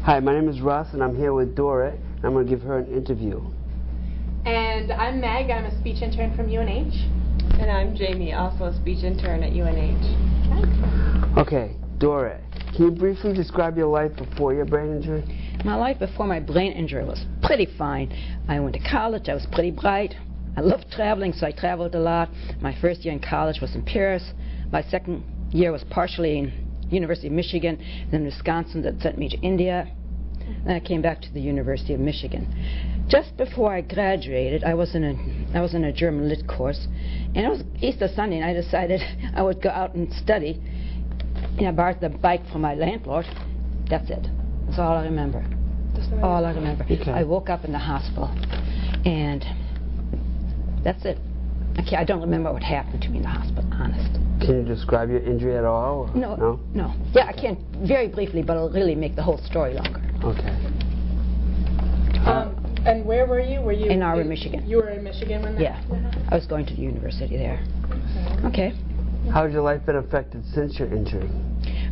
Hi, my name is Russ, and I'm here with Dorit. I'm going to give her an interview. And I'm Meg. I'm a speech intern from UNH. And I'm Jamie, also a speech intern at UNH. Okay, Dorit, can you briefly describe your life before your brain injury? My life before my brain injury was pretty fine. I went to college. I was pretty bright. I loved traveling, so I traveled a lot. My first year in college was in Paris. My second year was partially in University of Michigan, then Wisconsin that sent me to India. Then I came back to the University of Michigan. Just before I graduated, I was in a German lit course, and it was Easter Sunday, and I decided I would go out and study. And I borrowed the bike from my landlord. That's it. That's all I remember. That's all I remember. Okay. I woke up in the hospital, and that's it. Okay, I don't remember what happened to me in the hospital, honest. Can you describe your injury at all? Or? No. Yeah, I can very briefly, but it'll really make the whole story longer. Okay. And where were you? In Ann Arbor, Michigan. You were in Michigan when that happened? I was going to the university there. Okay. How has your life been affected since your injury?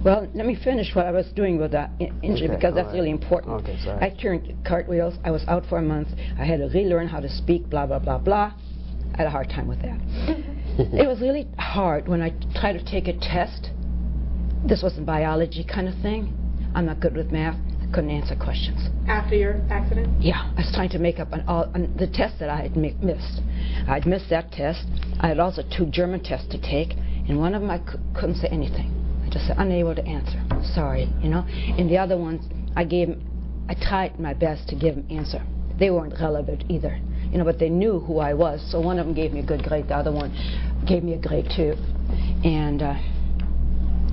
Well, let me finish what I was doing with that injury, because that's really important. Okay, sorry. I turned cartwheels. I was out for a month. I had to relearn how to speak, blah, blah, blah, blah. I had a hard time with that. It was really hard when I tried to take a test. This was a biology kind of thing. I'm not good with math. I couldn't answer questions. After your accident? Yeah, I was trying to make up on the test that I had missed. I'd missed that test. I had also 2 German tests to take, and one of them I couldn't say anything. I just said, unable to answer. Sorry, you know. And the other ones, I tried my best to give them answer. They weren't relevant either, you know, but they knew who I was. So one of them gave me a good grade, the other one gave me a grade 2, and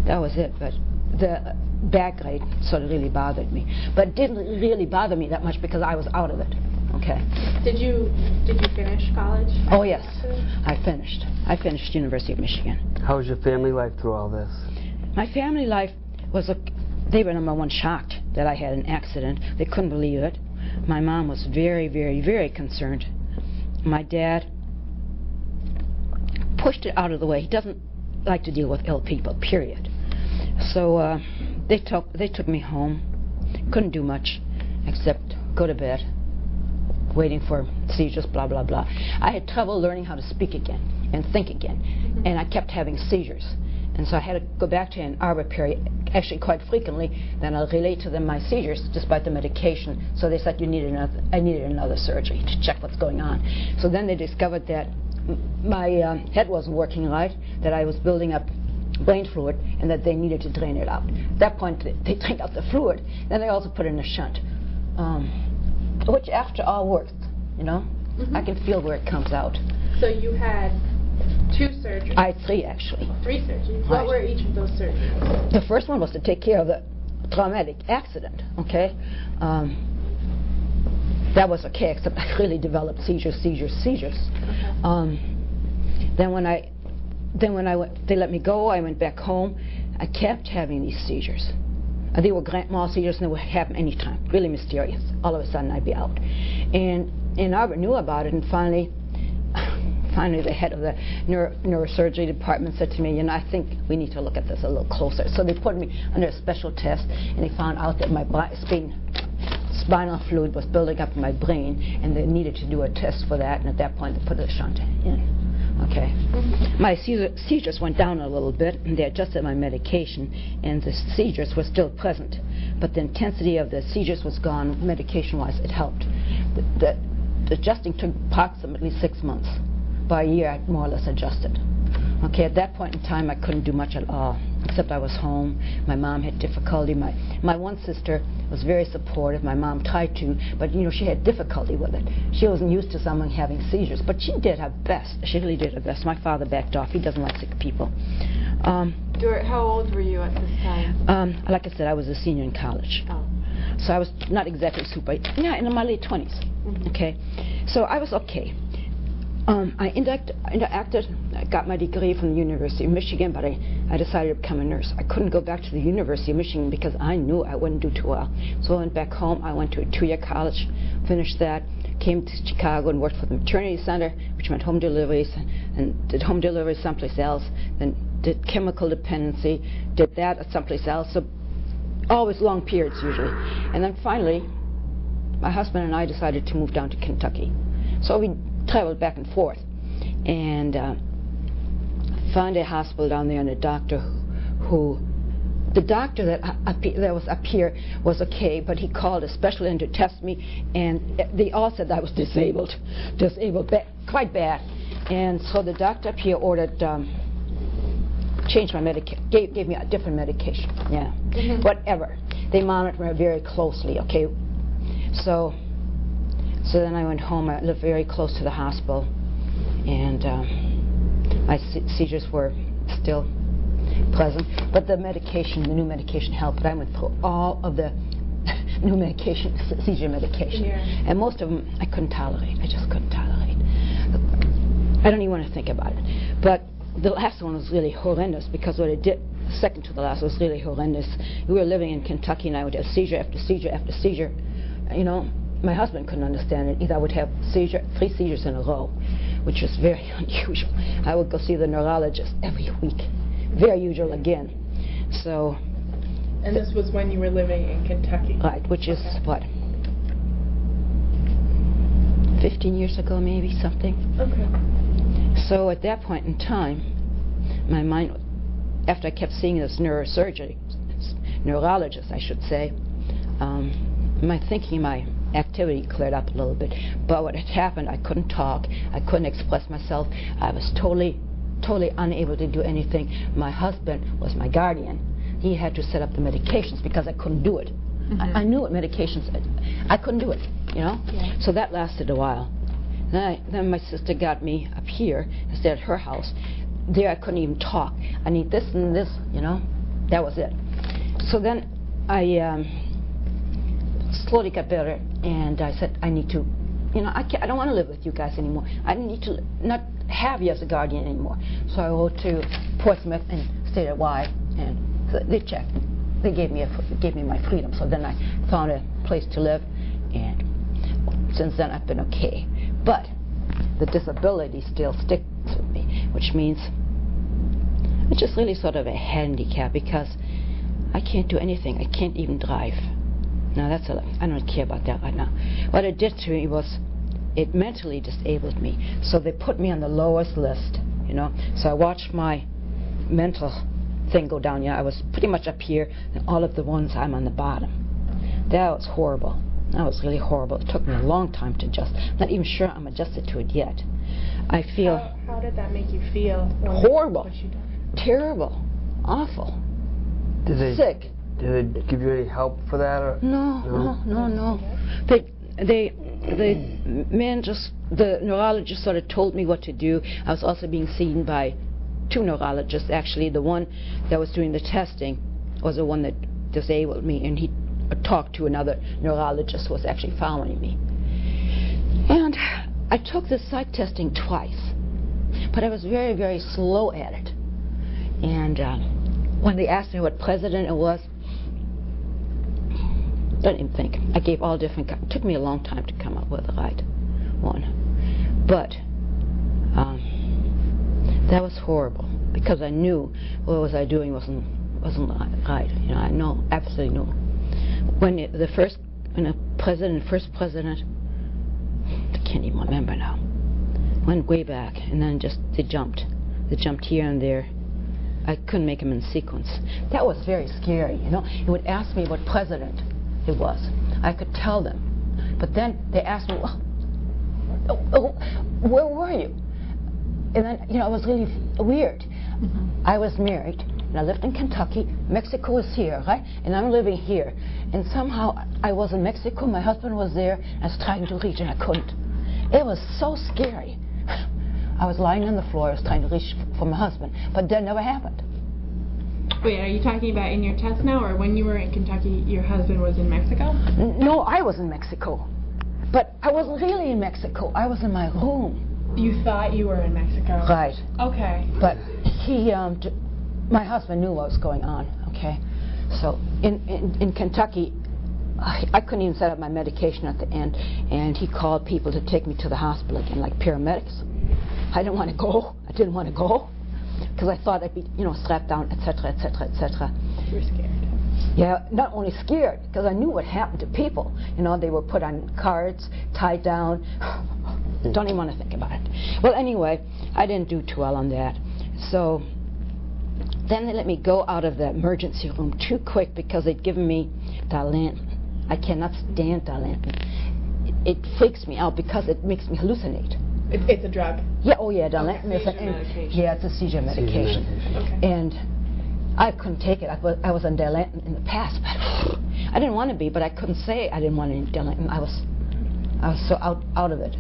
that was it. But the back grade sort of really bothered me, but it didn't really bother me that much because I was out of it. Okay. Did you finish college? Oh yes, I finished University of Michigan. How was your family life through all this? My family life was they were number one shocked that I had an accident. They couldn't believe it. My mom was very, very, very concerned. My dad pushed it out of the way. He doesn't like to deal with ill people, period. So they took me home. Couldn't do much except go to bed, waiting for seizures, blah, blah, blah. I had trouble learning how to speak again and think again, and I kept having seizures. And so I had to go back to Ann Arbor, actually quite frequently. Then I'll relate to them my seizures despite the medication. So they said I needed another surgery to check what's going on. So then they discovered that my head wasn't working right, that I was building up brain fluid, and that they needed to drain it out. At that point, they drained out the fluid. Then they also put in a shunt, which after all worked, you know. I can feel where it comes out. So you had 2 surgeries? I had 3, actually. 3 surgeries? Right. What were each of those surgeries? The first one was to take care of the traumatic accident, okay? That was okay, except I really developed seizures. Okay. Then when they let me go, I went back home. I kept having these seizures. They were grand mal seizures, and they would happen anytime. Really mysterious. All of a sudden, I'd be out. And Ann Arbor knew about it, and finally the head of the neurosurgery department said to me, you know, I think we need to look at this a little closer. So they put me under a special test, and they found out that my spinal fluid was building up in my brain, and they needed to do a test for that, and at that point they put a shunt in. Okay. My seizures went down a little bit, and they adjusted my medication, and the seizures were still present, but the intensity of the seizures was gone. Medication-wise, it helped. The adjusting took approximately 6 months. By a year, I more or less adjusted. Okay, at that point in time, I couldn't do much at all, except I was home. My mom had difficulty. My one sister was very supportive. My mom tried to, but you know, she had difficulty with it. She wasn't used to someone having seizures, but she did her best. She really did her best. My father backed off. He doesn't like sick people. Dorit, how old were you at this time? Like I said, I was a senior in college. Oh. So I was not exactly super, in my late 20s. Okay, so I was okay. I interacted. I got my degree from the University of Michigan, but I decided to become a nurse. I couldn't go back to the University of Michigan because I knew I wouldn't do too well. So I went back home. I went to a 2-year college, finished that, came to Chicago and worked for the maternity center, which meant home deliveries, and did home deliveries someplace else, then did chemical dependency, did that at someplace else. So always long periods usually. And then finally, my husband and I decided to move down to Kentucky. So we traveled back and forth, and found a hospital down there, and a doctor the doctor that was up here was okay, but he called a specialist to test me, and they all said I was disabled, quite bad. And so the doctor up here ordered, changed my medication, gave me a different medication, yeah, whatever. They monitored me very closely, okay. So then I went home. I lived very close to the hospital, and my seizures were still present, but the new medication helped. But I went through all of the new medication, seizure medication, and most of them I couldn't tolerate. I just couldn't tolerate. I don't even want to think about it. But the last one was really horrendous, because what it did, second to the last, was really horrendous. We were living in Kentucky, and I would have seizure after seizure after seizure. You know, my husband couldn't understand it either. I would have 3 seizures in a row, which was very unusual. I would go see the neurologist every week. Very usual again. So. And this was when you were living in Kentucky? Right, which is, what, 15 years ago maybe, something. Okay. So at that point in time, my mind, after I kept seeing this neurologist, I should say, my thinking, my activity cleared up a little bit. But what had happened, I couldn't talk, I couldn't express myself, I was totally unable to do anything. My husband was my guardian. He had to set up the medications because I couldn't do it. I knew what medications, I couldn't do it, you know? Yeah. So that lasted a while. Then my sister got me up here instead at her house. There I couldn't even talk. I need this and this, you know? That was it. So then I slowly got better, and I said, I need to, you know, I don't want to live with you guys anymore. I need to not have you as a guardian anymore. So I wrote to Portsmouth and stayed at Y, and so they checked. They gave me my freedom. So then I found a place to live, and since then I've been okay. But the disability still sticks with me, which means it's just really sort of a handicap, because I can't do anything. I can't even drive. Now I don't care about that right now. What it did to me was it mentally disabled me. So they put me on the lowest list, you know. So I watched my mental thing go down. Yeah, I was pretty much up here, and all of the ones I'm on the bottom. That was horrible. That was really horrible. It took me a long time to adjust. I'm not even sure I'm adjusted to it yet. I feel... How did that make you feel? Horrible. Terrible. Awful. Sick. Did they give you any help for that? Or? No. The neurologist sort of told me what to do. I was also being seen by 2 neurologists, actually. The one that was doing the testing was the one that disabled me, and he talked to another neurologist who was actually following me. And I took the psych testing twice, but I was very, very slow at it. And when they asked me what president it was, I don't even think. I gave all different. It took me a long time to come up with the right one. But that was horrible, because I knew what was I doing wasn't right. You know, I absolutely knew. When the first president, I can't even remember now, went way back, and then they jumped here and there. I couldn't make them in sequence. That was very scary, you know. It would ask me what president it was. I could tell them, but then they asked me, well, where were you? And then, you know, it was really weird. I was married, and I lived in Kentucky. Mexico was here, right? And I'm living here. And somehow I was in Mexico, my husband was there, and I was trying to reach, and I couldn't. It was so scary. I was lying on the floor, I was trying to reach for my husband, but that never happened. Wait, are you talking about in your test now, or when you were in Kentucky, your husband was in Mexico? No, I was in Mexico. But I wasn't really in Mexico. I was in my room. You thought you were in Mexico? Right. Okay. But my husband knew what was going on, okay? So in Kentucky, I couldn't even set up my medication at the end, and he called people to take me to the hospital again, like paramedics. I didn't want to go. because I thought I'd be, you know, slapped down, etc., etc., etc. You were scared. Yeah, not only scared, because I knew what happened to people. You know, they were put on cards, tied down. Don't even want to think about it. Well, anyway, I didn't do too well on that. So then they let me go out of the emergency room too quick because they'd given me Dilantin. I cannot stand Dilantin. It freaks me out because it makes me hallucinate. It's a drug. Yeah, oh yeah, Dilantin is Seizure medication. yeah, it's a seizure medication. Okay. And I couldn't take it. I was on Dilantin in the past, but I didn't want to be, but I couldn't say I didn't want any Dilantin. I was so out of it.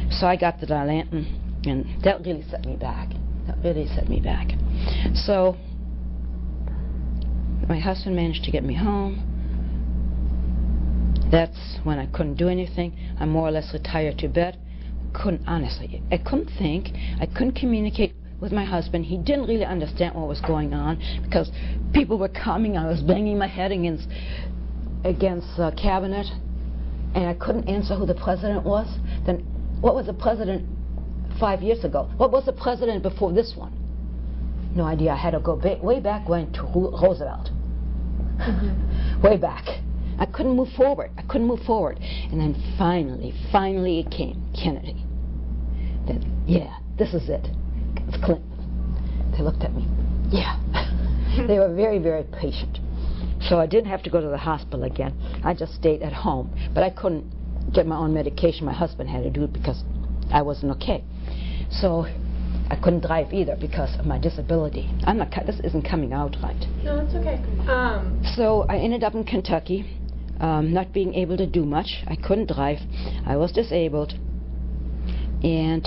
So I got the Dilantin, and that really set me back. That really set me back. So my husband managed to get me home. That's when I couldn't do anything. I more or less retired to bed. Honestly, I couldn't think. I couldn't communicate with my husband. He didn't really understand what was going on because people were coming. I was banging my head against the cabinet, and I couldn't answer who the president was. Then, what was the president 5 years ago? What was the president before this one? No idea. I had to go way back when to Roosevelt. Way back. I couldn't move forward. And then finally it came. Kennedy. Then, yeah, this is it. It's Clinton. They looked at me. Yeah. They were very, very patient. So I didn't have to go to the hospital again. I just stayed at home. But I couldn't get my own medication. My husband had to do it because I wasn't okay. So I couldn't drive either because of my disability. This isn't coming out right. No, it's okay. So I ended up in Kentucky, not being able to do much. I couldn't drive. I was disabled. And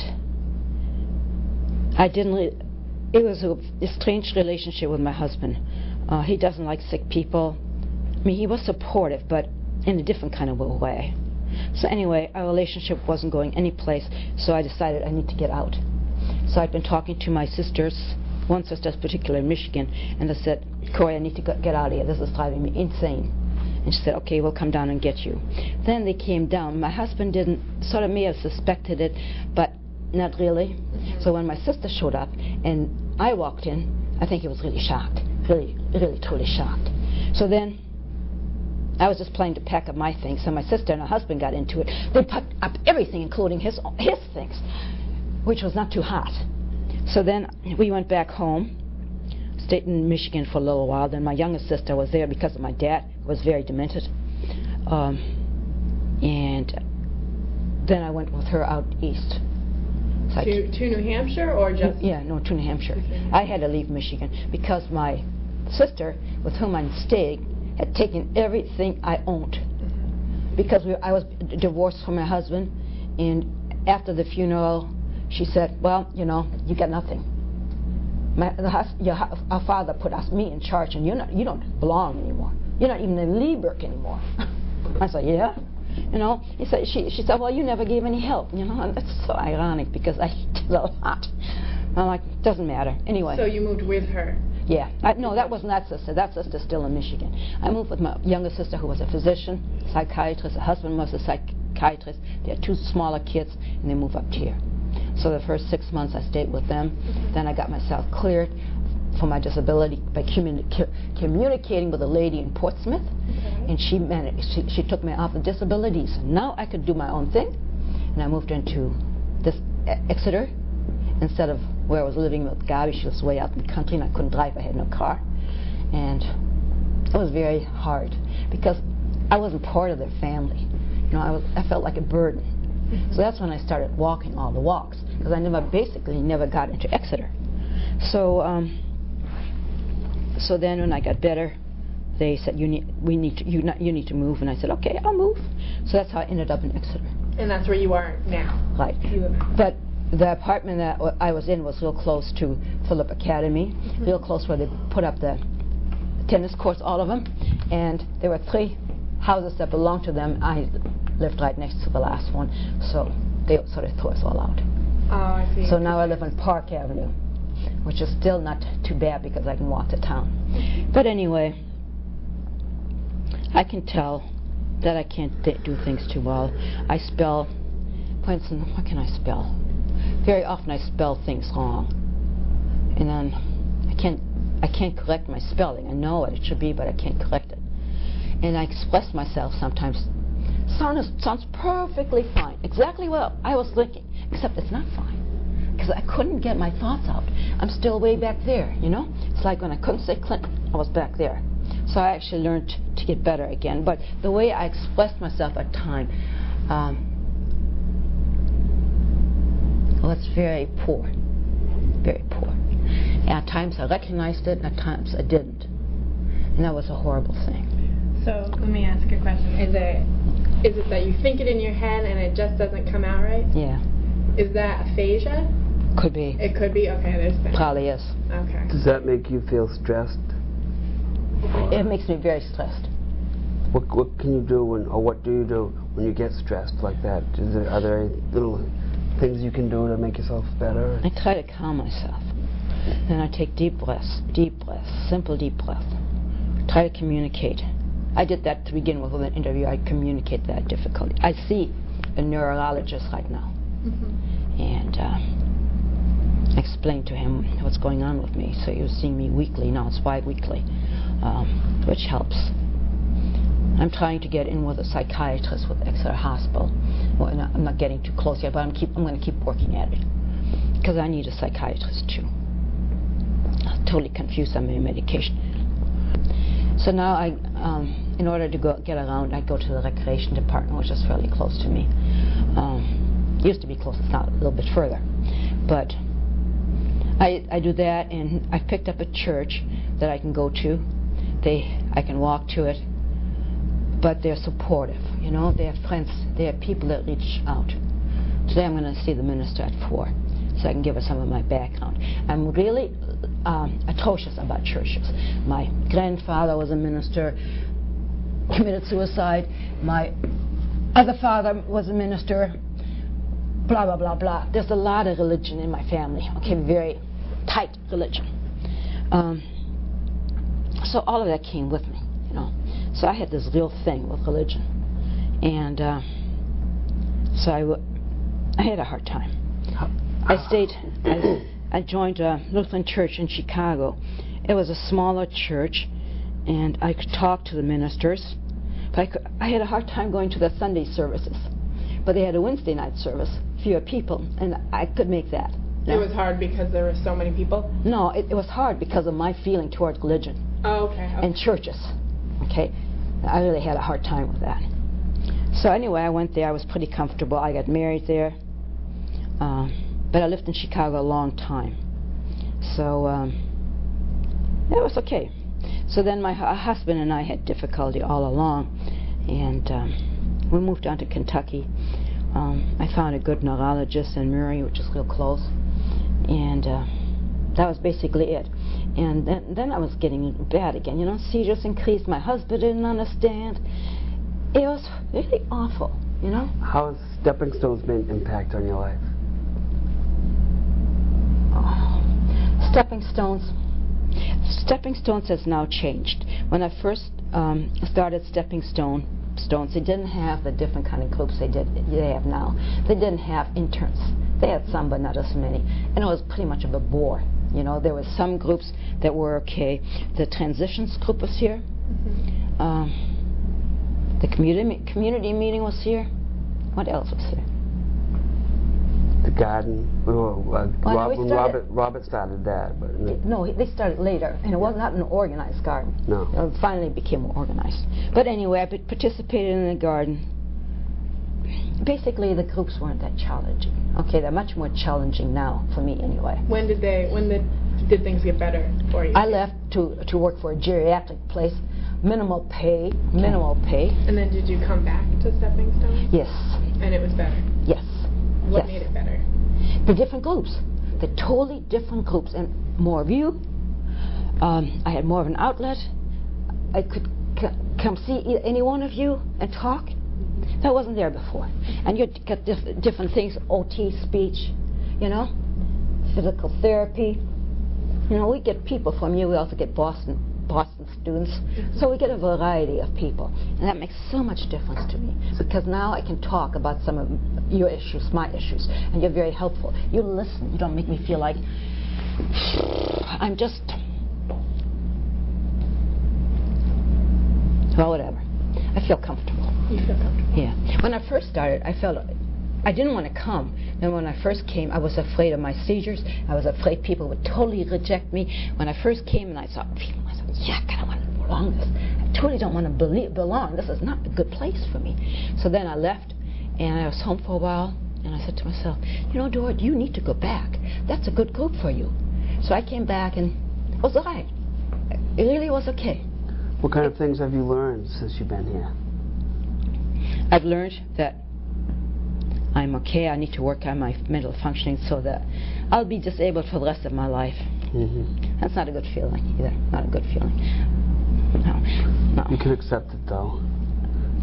it was a strange relationship with my husband. He doesn't like sick people. I mean, he was supportive, but in a different kind of a way. So anyway, our relationship wasn't going anyplace, so I decided I need to get out. So I'd been talking to my sisters, one sister in particular in Michigan, and they said, Corey, I need to get out of here. This is driving me insane. And she said, okay, we'll come down and get you. Then they came down. My husband sort of may have suspected it, but not really. So when my sister showed up and I walked in, I think he was really shocked. Really, really, totally shocked. So then I was just planning to pack up my things. So my sister and her husband got into it. They packed up everything, including his things, which was not too hot. So then we went back home, stayed in Michigan for a little while. Then my youngest sister was there because of my dad, who was very demented. And then I went with her out east. So to New Hampshire or just? Yeah, no, to New Hampshire. I had to leave Michigan because my sister, with whom I'm staying, had taken everything I owned. Because I was divorced from my husband, and after the funeral, she said, well, you know, you got nothing. Our father put me in charge, and you don't belong anymore. You're not even in Lieberg anymore. I said, yeah. You know, she said, well, you never gave any help. You know, and that's so ironic because I did a lot. I'm like, doesn't matter. Anyway. So you moved with her? Yeah. No, that wasn't that sister. That sister's still in Michigan. I moved with my younger sister, who was a physician, psychiatrist. Her husband was a psychiatrist. They had 2 smaller kids, and they moved up here. So the first 6 months I stayed with them. Then I got myself cleared for my disability by communicating with a lady in Portsmouth, and she took me off of disability. So now I could do my own thing, and I moved into this Exeter instead of where I was living with Gabi. She was way out in the country, and I couldn't drive. I had no car, and it was very hard because I wasn't part of their family. You know, I felt like a burden. So that's when I started walking all the walks, because I never got into Exeter. So then when I got better, they said, you need to move, and I said, okay, I'll move. So that's how I ended up in Exeter. And that's where you are now. Right. But the apartment that I was in was real close to Phillip Academy, real close where they put up the tennis courts, all of them, and there were 3 houses that belonged to them. I lived right next to the last one, so they sort of threw us all out. Oh, I see. So now I live on Park Avenue, which is still not too bad because I can walk to town. But anyway, I can tell that I can't do things too well. I spell, for instance, what can I spell? Very often I spell things wrong, and then I can't correct my spelling. I know what it should be, but I can't correct it. and I express myself sometimes. Sounds perfectly fine, exactly what I was thinking, except it's not fine, because I couldn't get my thoughts out. I'm still way back there, you know? It's like when I couldn't say Clinton, I was back there. So I actually learned to get better again. But the way I expressed myself at time was very poor, very poor. And at times I recognized it, and at times I didn't. And that was a horrible thing. So let me ask a question. Is it that you think it in your head and it just doesn't come out right? Yeah. Is that aphasia? Could be. It could be? Okay, there's that. Probably is. Okay. Does that make you feel stressed? It makes me very stressed. What can you do or what do you do when you get stressed like that? Are there any little things you can do to make yourself better? I try to calm myself. Then I take deep breaths, simple deep breath. Try to communicate. I did that to begin with an interview. I communicate that difficulty. I see a neurologist right now, and I explained to him what's going on with me. So he was seeing me weekly. Now it's bi-weekly, which helps. I'm trying to get in with a psychiatrist with Exeter Hospital. Well, I'm not getting too close yet, but I'm going to keep working at it, because I need a psychiatrist too. I'm totally confused on my medication. So now in order to get around, I go to the recreation department, which is fairly close to me. Used to be close, it's now a little bit further. But I do that, and I've picked up a church that I can go to. I can walk to it, but they're supportive. You know, they have friends, they have people that reach out. Today I'm going to see the minister at 4, so I can give her some of my background. I'm really atrocious about churches. My grandfather was a minister, committed suicide. My other father was a minister, blah, blah, blah, blah. There's a lot of religion in my family, okay, very tight religion. So all of that came with me, you know. So I had this real thing with religion. And so I had a hard time. I joined a Lutheran church in Chicago. It was a smaller church, and I could talk to the ministers, but I had a hard time going to the Sunday services. But they had a Wednesday night service, fewer people, and I could make that. It was hard because there were so many people? No, it was hard because of my feeling towards religion. Oh, okay. And churches. Okay, I really had a hard time with that. So anyway, I went there. I was pretty comfortable. I got married there. But I lived in Chicago a long time. So it was okay. So then my husband and I had difficulty all along, and we moved down to Kentucky. I found a good neurologist in Murray, which is real close, and that was basically it. And then I was getting bad again. You know, seizures increased. My husband didn't understand. It was really awful, you know. How has SteppingStones made an impact on your life? SteppingStones has now changed. When I first started SteppingStones, they didn't have the different kind of groups they have now. They didn't have interns. They had some, but not as many. And it was pretty much of a bore. You know, there were some groups that were okay. The transitions group was here. The community meeting was here. What else was here? The garden. Robert started that, but no, they started later, and it was not an organized garden. No. It finally became organized. But anyway, I participated in the garden. Basically, the groups weren't that challenging. Okay, they're much more challenging now for me, anyway. When did things get better for you? I left to work for a geriatric place. Minimal pay. And then did you come back to SteppingStones? Yes. And it was better? Yes. What made it better? The different groups. The totally different groups, and more of you. I had more of an outlet. I could come see any one of you and talk. That wasn't there before. And you got different things, OT, speech, you know, physical therapy. You know, we get people from you. We also get Boston students. So we get a variety of people. And that makes so much difference to me, because now I can talk about some of your issues, my issues, and you're very helpful. You listen. You don't make me feel like I'm just, well, whatever. feel comfortable. You feel comfortable? Yeah. When I first started, I didn't want to come. Then when I first came, I was afraid of my seizures. I was afraid people would totally reject me. When I first came and I saw people, I said, yuck, I don't want to belong this. I totally don't want to belong. This is not a good place for me. So then I left, and I was home for a while, and I said to myself, you know, Dorit, you need to go back. That's a good group for you. So I came back, and it was all right. It really was okay. What kind of things have you learned since you've been here? I've learned that I'm okay. I need to work on my mental functioning so that I'll be disabled for the rest of my life. Mm-hmm. That's not a good feeling either. Not a good feeling. No. You can accept it though,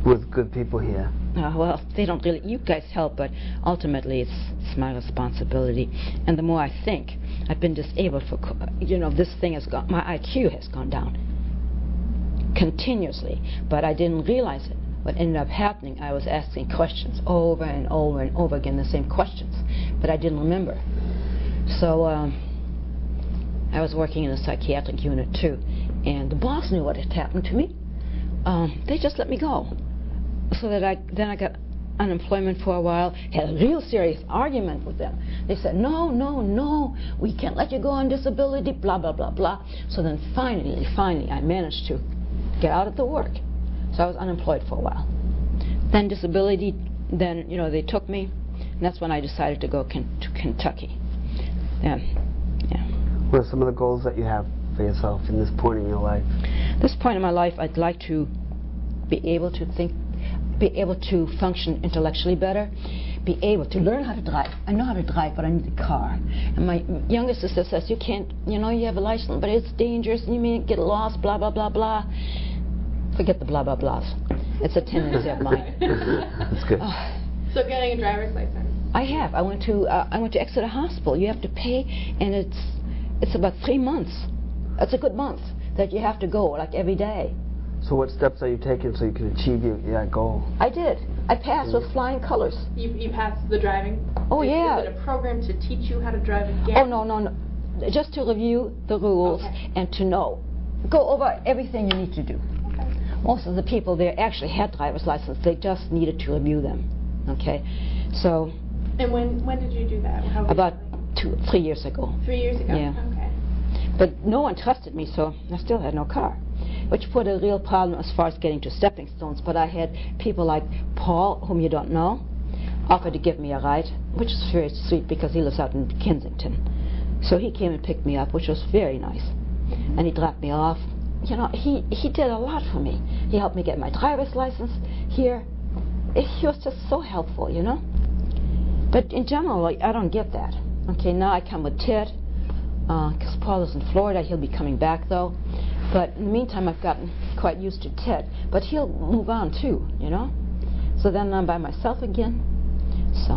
with good people here. Well, they don't really. You guys help, but ultimately it's my responsibility. And the more I think, I've been disabled for, this thing has gone. My IQ has gone down continuously, but I didn't realize it. What ended up happening, I was asking questions over and over and over again, the same questions, but I didn't remember. So I was working in a psychiatric unit too, and the boss knew what had happened to me. They just let me go, so that I got unemployment for a while. Had a real serious argument with them. They said, no, we can't let you go on disability, blah, blah, blah, blah. So then finally, I managed to get out of the work. So I was unemployed for a while. Then disability, then, they took me, and that's when I decided to go to Kentucky. Yeah. What are some of the goals that you have for yourself in this point in your life? This point in my life, I'd like to be able to think, be able to function intellectually better, be able to learn how to drive. I know how to drive, but I need a car. And my younger sister says, you can't, you have a license, but it's dangerous, and you may get lost, blah, blah, blah, blah. Forget the blah, blah, blahs. It's a tendency of mine. That's good. So getting a driver's license? I have. I went to Exeter Hospital. You have to pay, and it's about 3 months. That's a good month that you have to go, like every day. So what steps are you taking so you can achieve that goal? I did. I passed with flying colors. You passed the driving? Oh, yeah. Is it a program to teach you how to drive again? Oh, no. Just to review the rules and to go over everything you need to do. Okay. Most of the people there actually had driver's license. They just needed to review them. Okay? So... And when did you do that? About 3 years ago. 3 years ago? Yeah. Okay. But no one trusted me, so I still had no car, which put a real problem as far as getting to SteppingStones. But I had people like Paul, whom you don't know, offer to give me a ride, which is very sweet because he lives out in Kensington. So he came and picked me up, which was very nice. And he dropped me off. He did a lot for me. He helped me get my driver's license here. He was just so helpful, But in general, I don't get that. Okay, now I come with Ted, because Paul is in Florida. He'll be coming back, though. But in the meantime, I've gotten quite used to Ted. But he'll move on, too, So then I'm by myself again. So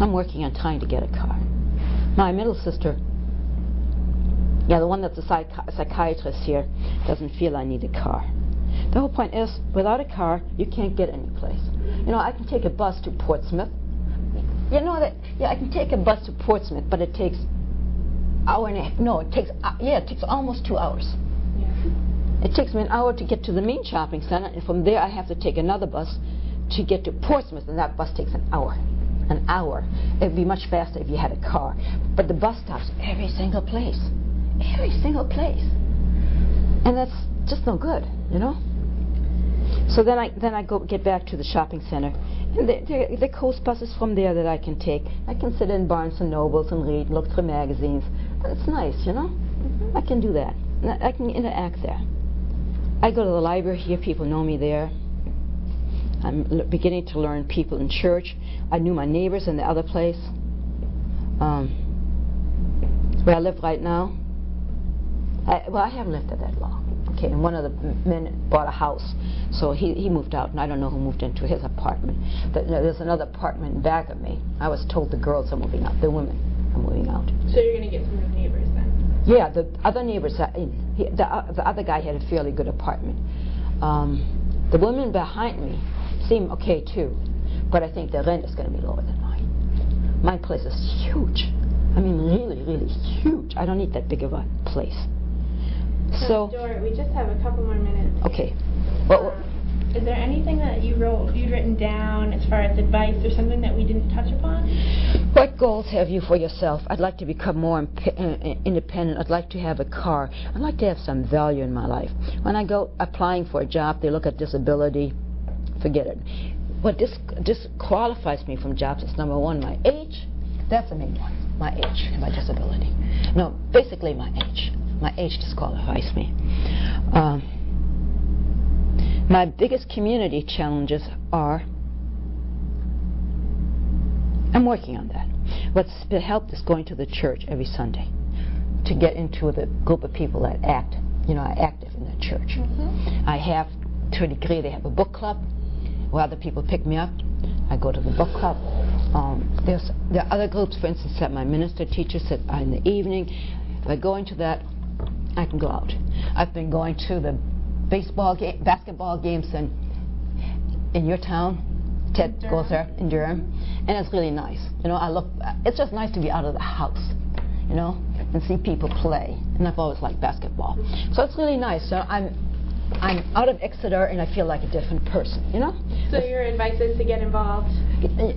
I'm working on trying to get a car. My middle sister, the one that's a psychiatrist here, doesn't feel I need a car. The whole point is, without a car, you can't get any place. I can take a bus to Portsmouth. I can take a bus to Portsmouth, but it takes hour and a half. No, it takes almost 2 hours. Yeah. It takes me an hour to get to the main shopping center, and from there I have to take another bus to get to Portsmouth, and that bus takes an hour. An hour. It'd be much faster if you had a car. But the bus stops every single place. Every single place. And that's just no good, So then I get back to the shopping center. And the coast buses from there that I can take. I can sit in Barnes & Nobles and read, look through magazines. It's nice, Mm-hmm. I can do that. I can interact there. I go to the library here. People know me there. I'm beginning to learn people in church. I knew my neighbors in the other place. Where I live right now. I haven't lived there that long. Okay, and one of the men bought a house, so he moved out, and I don't know who moved into his apartment. There's another apartment in back of me. I was told the girls are moving out, the women are moving out. So you're going to get some new neighbors then? Yeah, the other neighbors, the other guy had a fairly good apartment. The women behind me seem okay too, but I think the rent is going to be lower than mine. My place is huge. I mean, really, really huge. I don't need that big of a place. So, Dorit, we just have a couple more minutes. Okay. Well, Is there anything that you'd written down as far as advice or something that we didn't touch upon? What goals have you for yourself? I'd like to become more independent. I'd like to have a car. I'd like to have some value in my life. When I go applying for a job, they look at disability. Forget it. What disqualifies me from jobs is, number one, my age. That's the main one. My age and my disability. No, basically my age. My age disqualifies me. My biggest community challenges are, I'm working on that. What's helped is going to the church every Sunday to get into the group of people that are active in the church. I have, to a degree, they have a book club where other people pick me up. I go to the book club. There are other groups, for instance, that my minister teaches that are in the evening. If I go into that, I can go out. I've been going to the basketball games in your town. Ted goes there in Durham, and it's really nice. It's just nice to be out of the house, and see people play. And I've always liked basketball, so it's really nice. So I'm out of Exeter, and I feel like a different person. So your advice is to get involved?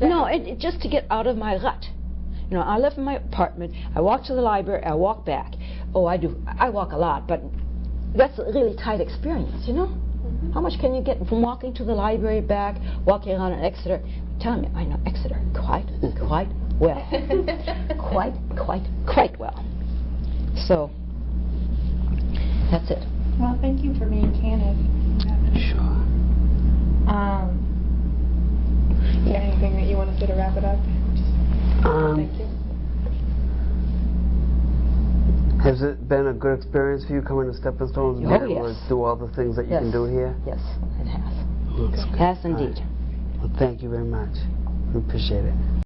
No, just to get out of my rut. I live in my apartment. I walk to the library. I walk back. Oh, I do. I walk a lot, but that's a really tight experience, How much can you get from walking to the library, back, walking around in Exeter? Tell me, I know Exeter quite well. quite well. So, that's it. Well, thank you for being candid. Sure. Is there anything that you want to say to wrap it up? Thank you. Has it been a good experience for you coming to SteppingStones and being able to do all the things that you can do here? Yes, it has. That's Yes, indeed. Well, thank you very much. We appreciate it.